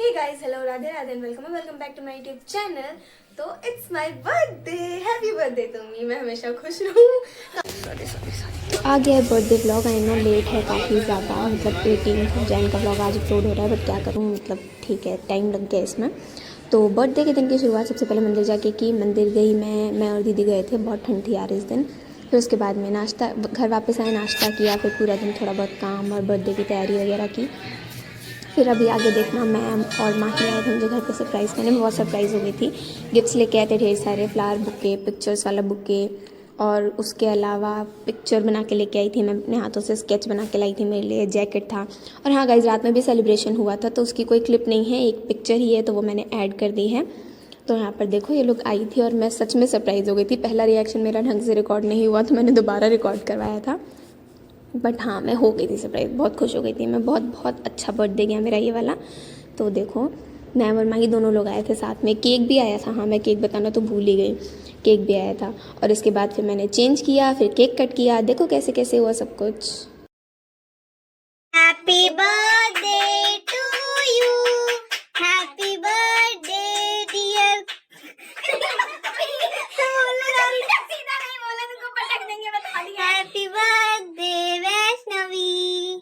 Hey guys, hello, Radhe Radhe, welcome back to my YouTube channel. तो it's my birthday, happy birthday to me. मैं हमेशा खुश रहूं। Sorry आ गया है birthday vlog. I know late है काफ़ी ज़्यादा, मतलब 18 जैन का व्लॉग आज अपलोड हो रहा है, बट क्या करूँ, मतलब ठीक है, टाइम लग गया इसमें। तो बर्थडे के दिन की शुरुआत सबसे पहले मंदिर जाके की। मंदिर गई मैं और दीदी गए थे, बहुत ठंड थी यार इस दिन। फिर उसके बाद में नाश्ता, घर वापस आए, नाश्ता किया, फिर पूरा दिन थोड़ा बहुत काम और बर्थडे की तैयारी वगैरह की। फिर अभी आगे देखना, मैम और माही आए थे मुझे घर पे सरप्राइज़ करने में। बहुत सरप्राइज़ हो गई थी। गिफ्ट्स लेके आए थे ढेर सारे, फ्लावर बुके, पिक्चर्स वाला बुके, और उसके अलावा पिक्चर बना के लेके आई थी मैं, अपने हाथों से स्केच बना के लाई थी, मेरे लिए जैकेट था। और हाँ गाइज, रात में भी सेलिब्रेशन हुआ था, तो उसकी कोई क्लिप नहीं है, एक पिक्चर ही है, तो वो मैंने ऐड कर दी है। तो यहाँ पर देखो, ये लोग आई थी और मैं सच में सरप्राइज़ हो गई थी। पहला रिएक्शन मेरा ढंग से रिकॉर्ड नहीं हुआ, तो मैंने दोबारा रिकॉर्ड करवाया था। बट हाँ, मैं हो गई थी सरप्राइज, बहुत खुश हो गई थी मैं। बहुत बहुत अच्छा बर्थडे गया मेरा ये वाला। तो देखो, मैम और माही दोनों लोग आए थे साथ में। केक भी आया था, हाँ मैं केक बताना तो भूल ही गई, केक भी आया था। और इसके बाद फिर मैंने चेंज किया, फिर केक कट किया। देखो कैसे कैसे हुआ सब कुछ। Happy birthday to you, happy birthday dear. Happy birthday Vaishnavi.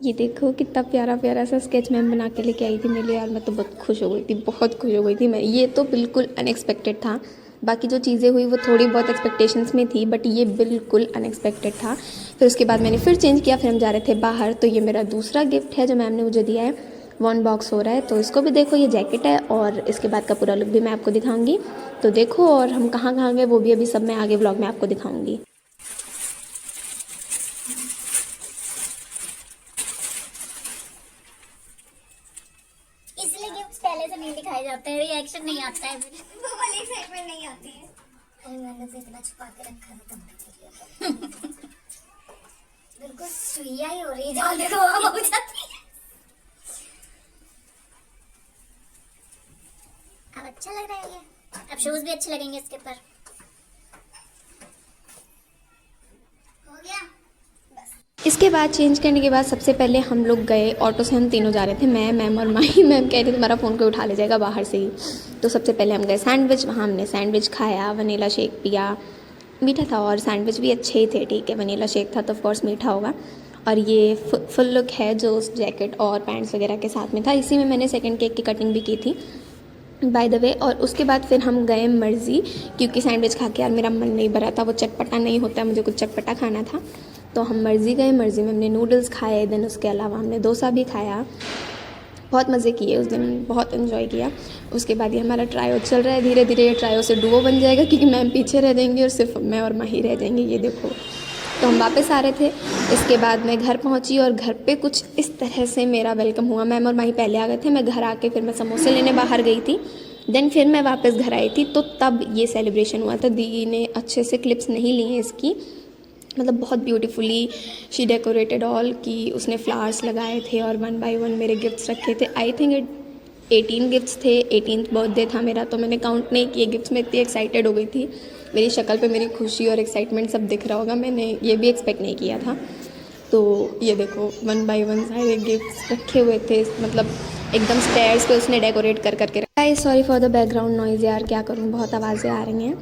ये देखो कितना प्यारा प्यारा सा स्केच मैम बना के लेके आई थी मेरे लिए यार। मैं तो बहुत खुश हो गई थी, बहुत खुश हो गई थी मैं। ये तो बिल्कुल अनएक्सपेक्टेड था। बाकी जो चीज़ें हुई वो थोड़ी बहुत एक्सपेक्टेशंस में थी, बट ये बिल्कुल अनएक्सपेक्टेड था। फिर उसके बाद मैंने फिर चेंज किया, फिर हम जा रहे थे बाहर। तो ये मेरा दूसरा गिफ्ट है जो मैम ने मुझे दिया है, 1 बॉक्स हो रहा है। तो इसको भी देखो, ये जैकेट है, और इसके बाद का पूरा लुक भी मैं आपको दिखाऊंगी। तो देखो, और हम कहाँ कहाँ गए वो भी अभी सब मैं आगे व्लॉग में आपको दिखाऊंगी। इसलिए गिफ्ट्स पहले से नहीं दिखाए जाते हैं, रिएक्शन नहीं आता है, वो वाली एक्साइटमेंट नहीं आती है। और मैंने तो इतना छुपा के रखा था तुमने। बिल्कुल सुइया ही हो रही है, जहाँ देखो वहाँ हो जाती है। अब अच्छा लग रहा है ये, अब शूज भी अच्छे लगेंगे इसके ऊपर। हो गया बस। इसके बाद चेंज करने के बाद सबसे पहले हम लोग गए, ऑटो से हम तीनों जा रहे थे, मैं, मैम और माही। मैम कह रही थी तुम्हारा फ़ोन कोई उठा ले जाएगा बाहर से ही। तो सबसे पहले हम गए सैंडविच, वहाँ हमने सैंडविच खाया, वनीला शेक पिया, मीठा था और सैंडविच भी अच्छे ही थे, ठीक है। वनीला शेक था तो ऑफकोर्स मीठा होगा। और ये फुल लुक है जो उस जैकेट और पैंट्स वगैरह के साथ में था। इसी में मैंने सेकंड केक की कटिंग भी की थी बाय द वे। और उसके बाद फिर हम गए मर्जी, क्योंकि सैंडविच खा के यार मेरा मन नहीं भरा था, वो चटपटा नहीं होता, मुझे कुछ चटपटा खाना था। तो हम मर्जी गए, मर्जी में हमने नूडल्स खाए, देन उसके अलावा हमने डोसा भी खाया। बहुत मज़े किए उस दिन, बहुत इन्जॉय किया। उसके बाद ये हमारा ट्रायो चल रहा है, धीरे धीरे ये ट्रायो से डुओ बन जाएगा, क्योंकि मैम पीछे रह जाएंगी और सिर्फ मैं और माही रह जाएंगे। ये देखो, तो हम वापस आ रहे थे। इसके बाद मैं घर पहुंची और घर पे कुछ इस तरह से मेरा वेलकम हुआ। मैम और माही पहले आ गए थे, मैं घर आके फिर मैं समोसे लेने बाहर गई थी, देन फिर मैं वापस घर आई थी। तो तब ये सेलिब्रेशन हुआ था। दीदी ने अच्छे से क्लिप्स नहीं ली हैं इसकी, मतलब बहुत ब्यूटीफुली शी डेकोरेटेड ऑल, कि उसने फ्लावर्स लगाए थे और 1 बाय 1 मेरे गिफ्ट्स रखे थे। आई थिंक 18 गिफ्ट्स थे, 18th बर्थडे था मेरा, तो मैंने काउंट नहीं किए गिफ्ट्स में, इतनी एक्साइटेड हो गई थी। मेरी शक्ल पे मेरी खुशी और एक्साइटमेंट सब दिख रहा होगा, मैंने ये भी एक्सपेक्ट नहीं किया था। तो ये देखो 1 बाय 1 सारे गिफ्ट्स रखे हुए थे, मतलब एकदम स्टेयर्स पे उसने डेकोरेट कर करके रखा है। Sorry for the background noise यार, क्या करूँ, बहुत आवाज़ें आ रही हैं।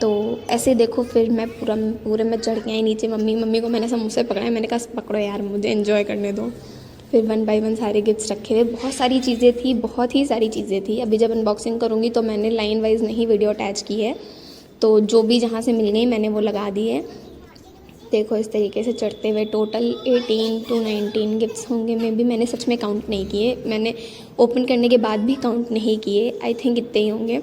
तो ऐसे देखो, फिर मैं पूरे में चढ़ के आई नीचे। मम्मी को मैंने समोसे पकड़ाए, मैंने कहा पकड़ो यार, मुझे एंजॉय करने दो। फिर 1 बाय 1 सारे गिफ्ट्स रखे थे, बहुत सारी चीज़ें थी, बहुत ही सारी चीज़ें थी। अभी जब अनबॉक्सिंग करूँगी तो मैंने लाइन वाइज नहीं वीडियो अटैच की है, तो जो भी जहाँ से मिल गई मैंने वो लगा दी है। देखो इस तरीके से चढ़ते हुए टोटल 18 to 19 गिफ्ट्स होंगे। में भी मैंने सच में काउंट नहीं किए, मैंने ओपन करने के बाद भी काउंट नहीं किए, आई थिंक इतने ही होंगे।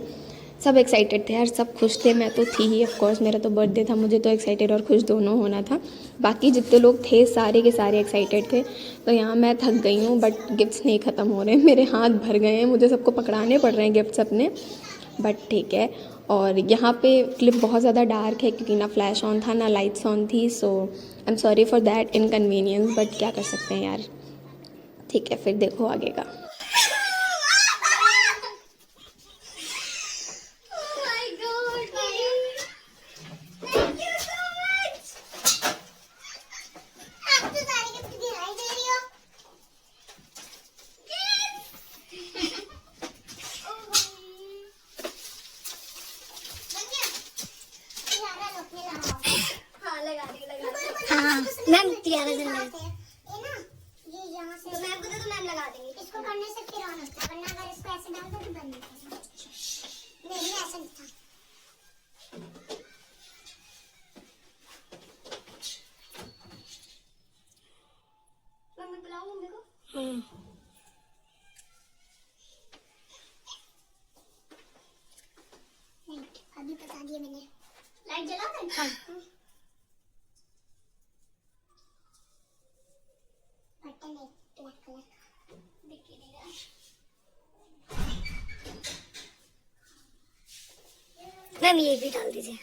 सब एक्साइटेड थे यार, सब खुश थे, मैं तो थी ही, ऑफ कोर्स मेरा तो बर्थडे था, मुझे तो एक्साइटेड और खुश दोनों होना था। बाकी जितने लोग थे सारे के सारे एक्साइटेड थे। तो यहाँ मैं थक गई हूँ, बट गिफ्ट्स नहीं ख़त्म हो रहे हैं, मेरे हाथ भर गए हैं, मुझे सबको पकड़ाने पड़ रहे हैं गिफ्ट्स अपने, बट ठीक है। और यहाँ पे क्लिप बहुत ज़्यादा डार्क है, क्योंकि ना फ्लैश ऑन था ना लाइट्स ऑन थी, so I am sorry for that inconvenience, but क्या कर सकते हैं यार। ठीक है, फिर देखो आगे का। मैम तियारा जल रहा है ना, ये यहाँ से मैम को तो मैम लगा देंगे। इसको करने से फिर ऑन होता है, वरना अगर इसको ऐसे डाल दो तो बंद नहीं होता। नहीं ऐसा नहीं था। मम्मी बुलाओ मम्मी को। अभी बता दिया मैंने। लाइट जला दे। हाँ। बटन है ब्लैक कलर का, दिख ही नहीं रहा। मैम ये भी डाल दीजिए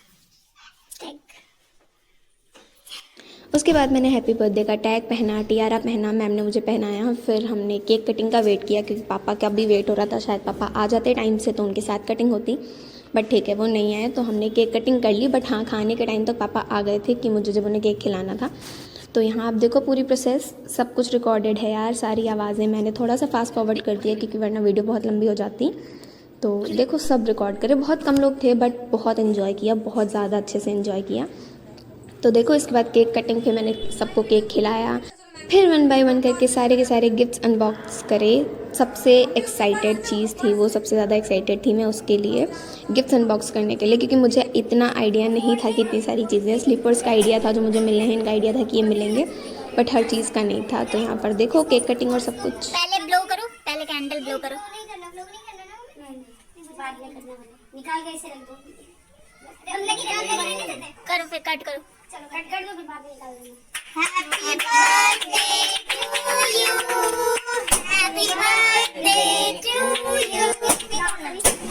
टैग। उसके बाद मैंने हैप्पी बर्थडे का टैग पहना, टियारा पहना, मैम ने मुझे पहनाया। फिर हमने केक कटिंग का वेट किया क्योंकि पापा का भी वेट हो रहा था, शायद पापा आ जाते टाइम से तो उनके साथ कटिंग होती, बट ठीक है वो नहीं आए तो हमने केक कटिंग कर ली। बट हाँ, खाने के टाइम तक पापा आ गए थे कि मुझे जब उन्हें केक खिलाना था। तो यहाँ आप देखो पूरी प्रोसेस सब कुछ रिकॉर्डेड है यार, सारी आवाज़ें मैंने थोड़ा सा फास्ट फॉरवर्ड कर दिया क्योंकि वरना वीडियो बहुत लंबी हो जाती। तो देखो सब रिकॉर्ड करे, बहुत कम लोग थे बट बहुत इन्जॉय किया, बहुत ज़्यादा अच्छे से इन्जॉय किया। तो देखो इसके बाद केक कटिंग, फिर मैंने सबको केक खिलाया, फिर 1 बाय 1 करके सारे के सारे गिफ्ट्स अनबॉक्स करे। सबसे एक्साइटेड चीज़ थी वो, सबसे ज़्यादा एक्साइटेड थी मैं उसके लिए, गिफ्ट्स अनबॉक्स करने के लिए, क्योंकि मुझे इतना आइडिया नहीं था कि इतनी सारी चीज़ें, स्लीपर्स का आइडिया था जो मुझे मिलने हैं, इनका आइडिया था कि ये मिलेंगे, बट हर चीज़ का नहीं था। तो यहाँ पर देखो केक कटिंग और सब कुछ। पहले ब्लो करो, पहले कैंडल ब्लो करो। ब्लो नहीं करना ना, बाद में करना, निकाल के ऐसे रख दो। हम लगी करो, फिर कट करो। चलो कट कर दो, फिर बाद में निकाल देंगे। Happy birthday to you, happy birthday to you,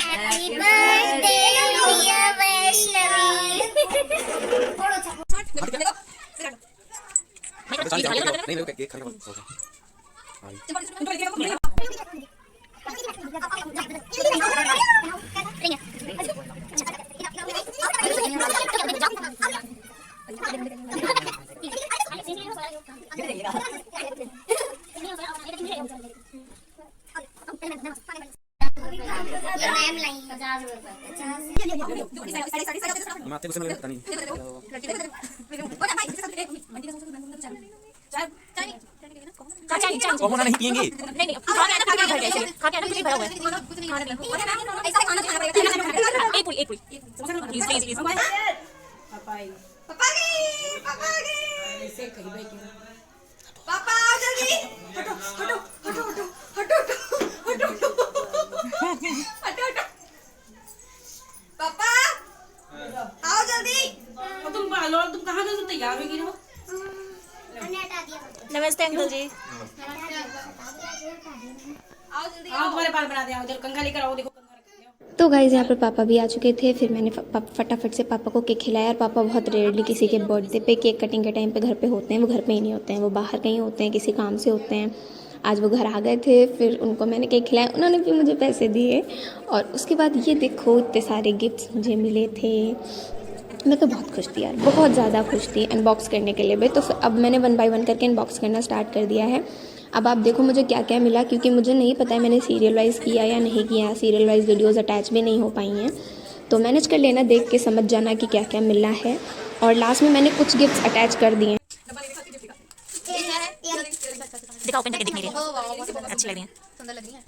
happy birthday dear Vaishnavi. Common नहीं पिएंगे। नहीं खा के आना, खा के घर जाए, खा के आना, कुछ नहीं भरा हुआ है। कुछ नहीं खाने लगा। ऐसा खाना खाना पड़ेगा। एक पूरी प्लीज प्लीज। पापा गई, पापा गई। ऐसे कहीं भाई क्यों? पापा आओ जल्दी। हटो हटो हटो हटो हटो हटो हटो हटो। पापा आओ जल्दी। तुम पालो, तुम कहाँ से तैयार होगी ना? नमस्ते अंकल जी। आओ जल्दी। आओ तुम्हारे बाल बना दे, आओ जल्दी कंघा लेकर आओ, देखो कंघा रख दिया। तो गाइस यहाँ पर पापा भी आ चुके थे। फिर मैंने फटाफट से पापा को केक खिलाया। और पापा बहुत रेयरली किसी के बर्थडे पे केक कटिंग के टाइम पे घर पे होते हैं, वो घर पे ही नहीं होते हैं, वो बाहर कहीं होते हैं, किसी काम से होते हैं। आज वो घर आ गए थे, फिर उनको मैंने केक खिलाया, उन्होंने भी मुझे पैसे दिए। और उसके बाद ये देखो इतने सारे गिफ्ट्स मुझे मिले थे, मैं तो बहुत खुश थी यार, बहुत ज़्यादा खुश थी अनबॉक्स करने के लिए भी। तो अब मैंने 1 बाय 1 करके अनबॉक्स करना स्टार्ट कर दिया है। अब आप देखो मुझे क्या क्या मिला, क्योंकि मुझे नहीं पता है मैंने सीरियल वाइज़ किया या नहीं किया, सीरियल वाइज़ वीडियोज़ अटैच भी नहीं हो पाई हैं। तो मैनेज कर लेना, देख के समझ जाना कि क्या क्या मिला है। और लास्ट में मैंने कुछ गिफ्ट्स अटैच कर दिए हैं। दिखाओ पेन करके दिख नहीं रही, अच्छी लग रही है, सुंदर लग रही है।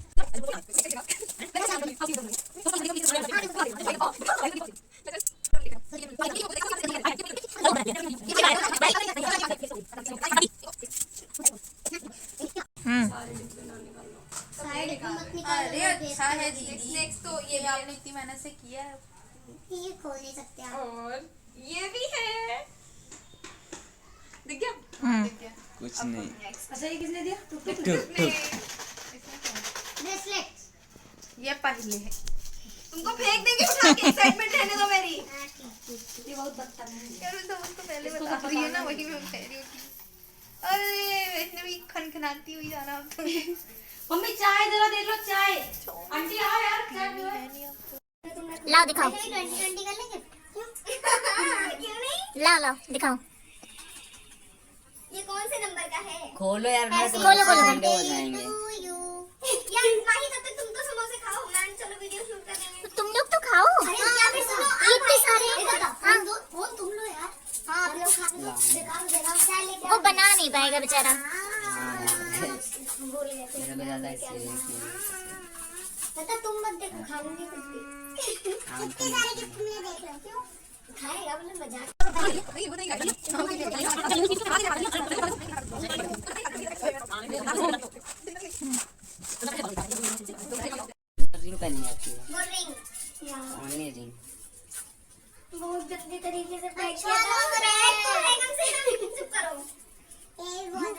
अरे अच्छा है जी। नेक्स्ट तो ये भी आपने इतनी मेहनत से किया है। ये खोल नहीं सकते आप। और ये भी है, दिख गया? दिख गया। कुछ नहीं। अच्छा ये किसने दिया? ब्रेसलेट। ये पहले है, तुमको फेंक देंगे उठा के, एक्साइटमेंट रहने दो मेरी। ये बहुत बदतमीज है। यार मैं तो उसको पहले बता रही हूँ ना, वही मैं कह रही हूँ कि अरे इसने भी खनखनाती हुई जाना अब तो। मम्मी चाय जरा दे लो, चाय। आंटी आओ यार, चाय पियो। लाओ दिखाओ। 2020 कर लेंगे? क्यों नहीं? लाओ दिखाओ। ये कौन से नंबर का है? खोलो यार, मैं खोलो खोलो हो जाएंगे। यार माही तब तक तुम तो समोसे खाओ, मैं चलो वीडियो शूट कर रहे हैं। तुम लोग तो खाओ। इतने सारे। हाँ तुम लो यार। हाँ आप लोग खा लो। वो बना नहीं पाएगा बेचारा। तुम मत देखो, खाने नहीं सकती। इतने सारे गिफ्ट मुझे देख रहे हो क्यों? खाएगा मतलब मजाक। रिंग पहनी जाती है। वो रिंग ओनली रिंग। बहुत गंदे तरीके से पैक किया था। चुप करो।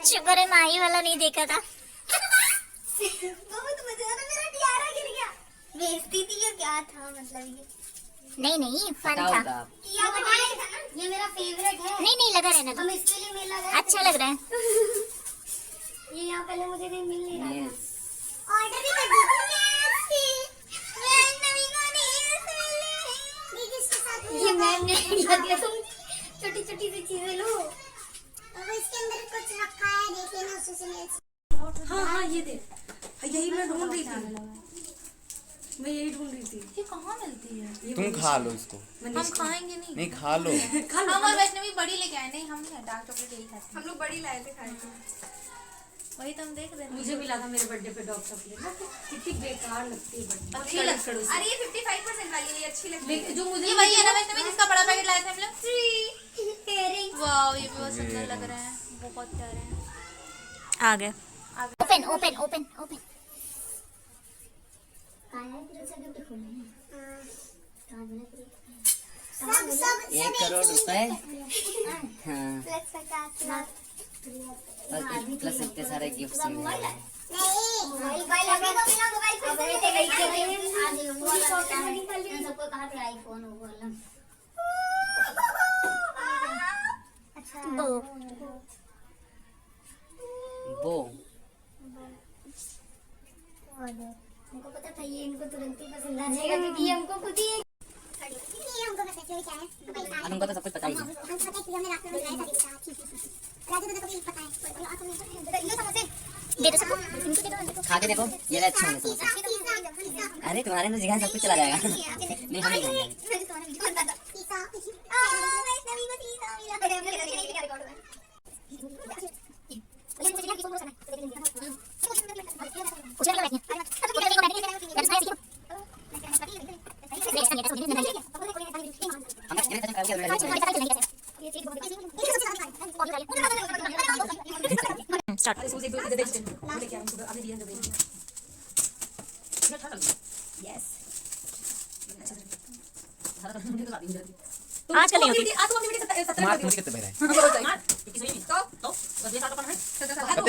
शुक्र है माही वाला नहीं देखा था। बहुत मजा आया, मेरा टियारा गिर गया। बेइज्जती थी या क्या था मतलब ये? नहीं फन था। किया बनाया था ना, ये मेरा फेवरेट है। नहीं लगा रहना तो। हम इसके लिए मेला गए। अच्छा लग रहा है। ये यहाँ पहले मुझे नहीं मिल नहीं रहा था। ऑर्डर भी कर दिया। ये मैम ने दिया तुम छोटी छोटी सी चीजें लो। अब इसके अंदर कुछ रखा है, देख लेना उससे से। हाँ ये दे, यही मैं ढूंढ रही थी। मैं यही ढूंढ रही थी। ये कहाँ मिलती है? तुम खा लो इसको। हम खाएंगे नहीं। नहीं खा लो। हम और वैष्णवी बड़ी लेके आए। नहीं हम नहीं, डार्क चॉकलेट यही खाते हैं। हम लोग बड़ी लाए थे खाए थे। वही तो हम देख रहे हैं। मुझे मिला था मेरे बर्थडे पे डॉग चॉकलेट ना, कितनी बेकार लगती है बर्थडे। अच्छी लगती है। अरे ये 55% वाली है, अच्छी लगती है। जो मुझे ये वही है ना वैष्णवी जिसका बड़ा पैकेट लाए थे हम लोग? वाओ ये भी बहुत सुंदर लग रहे हैं, बहुत प्यारे हैं। आ गए। Open open open open. सब 1 करोड़ रुपए। हाँ। और प्लस इतने सारे गिफ्ट्स मिले हैं। सबको कहा था आईफोन वाला। वो हमको पता था ये इनको तुरंत ही पसंद आ जाएगा क्योंकि ये हमको खुद ही हमको पता चल क्या है। अब हमको तो सब कुछ पता ही है। हम पता है कि हमने रात में बनाया था। राजू दादा को भी पता है। ये समोसे दे दो सबको, इनको दे दो। खा के देखो, ये अच्छे होंगे समोसे। अरे तुम्हारे में जगह सब कुछ चला जाएगा। नहीं हम नहीं खाएंगे। आजकल नहीं होती। मार्क मुझे कितने बह रहा है?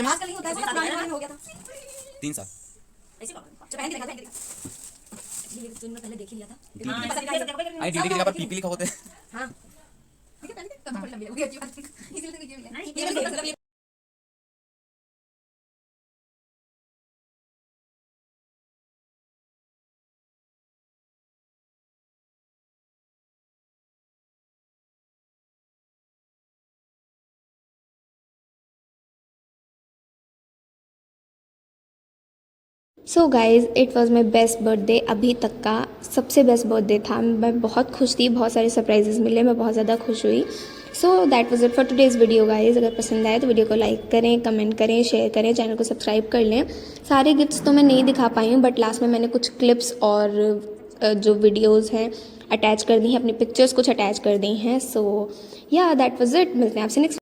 आजकल नहीं होता है, हो गया था। 3 साल। ये तुमने पहले देख ही लिया था। आई ड्यूटी की जगह पर पीपी लिखा होता है। हाँ ठीक है, पहले तब बड़ी लंबी हो गई अच्छी बात है। इसलिए तो ये मिला ये so guys it was my best birthday अभी तक का सबसे बेस्ट बर्थडे था। मैं बहुत खुश थी, बहुत सारे सरप्राइजेस मिले, मैं बहुत ज़्यादा खुश हुई। So that was it for today's video guys. अगर पसंद आए तो वीडियो को लाइक करें, कमेंट करें, शेयर करें, चैनल को सब्सक्राइब कर लें। सारे गिफ्ट्स तो मैं नहीं दिखा पाई हूँ, बट लास्ट में मैंने कुछ क्लिप्स और जो वीडियोज़ हैं अटैच कर दी हैं, अपनी पिक्चर्स कुछ अटैच कर दी हैं। सो या दैट वाज इट। मिलते हैं आपसे नेक्स्ट